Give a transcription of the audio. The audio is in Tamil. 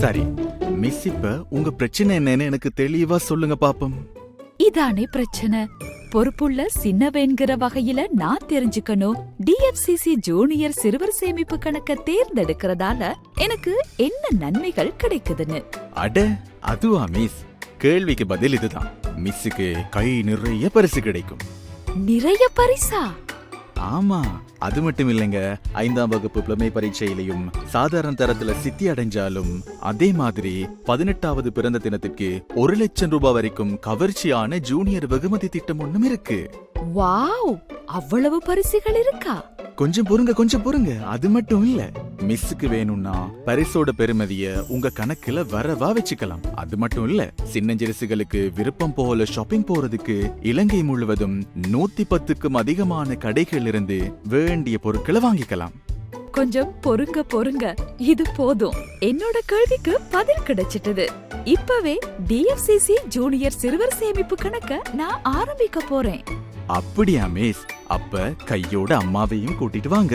சரி மிஸ், இப்ப உங்க பிரச்சனை என்னன்னு எனக்கு தெளிவா சொல்லுங்க பாப்போம். இதானே பிரச்சனை. பொறுப்புள்ள சின்னவேங்கிற வகையில நான் தெரிஞ்சுக்கணும், டிஎஃப்சிசி ஜூனியர் சிறுவர் சேமிப்பு கணக்க தேர்ந்தெடுக்கிறதால எனக்கு என்ன நன்மைகள் கிடைக்குதுன்னு. அட அதுவா மிஸ், கேள்விக்கு பதில் இதுதான். மிஸ்ஸுக்கு கை நிறைய பரிசு கிடைக்கும். நிறைய பரிசா? ஆமா, அது மட்டும் இல்லைங்க. 5ஆம் வகுப்பு புலமை பரீட்சையிலையும் சாதாரண தரத்துல சித்தி அடைஞ்சாலும், அதே மாதிரி 18வது பிறந்த தினத்திற்கு 1 லட்சம் ரூபாய் வரைக்கும் கவர்ச்சியான ஜூனியர் வெகுமதி திட்டம் ஒண்ணும் இருக்கு. வாவ், அவ்வளவு பரிசுகள் இருக்கா? கொஞ்சம் பொறுங்க. அது மட்டும் இல்ல, மிஸ்ஸுக்கு வேணும்னா பரிசோட பெருமதிய உங்க கணக்குல வரவா வச்சுக்கலாம். அது மட்டும் இல்ல, சின்னஞ்சிறுசுகளுக்கு விருப்பம் போல ஷாப்பிங் போறதுக்கு இலங்கை முழுவதும் 110க்கும் அதிகமான கடைகள் இருந்து வேண்டிய பொருட்களை வாங்கிக்கலாம். கொஞ்சம் பொறுங்க, இது போதும். என்னோட கேள்விக்கு பதில் கிடைச்சிட்டது. இப்பவே டிஎஃப்சிசி ஜூனியர் சிறுவர் சேமிப்பு கணக்க நான் ஆரம்பிக்க போறேன். அப்படியா மிஸ்? அப்ப கையோட அம்மாவையும் கூட்டிட்டு வாங்க.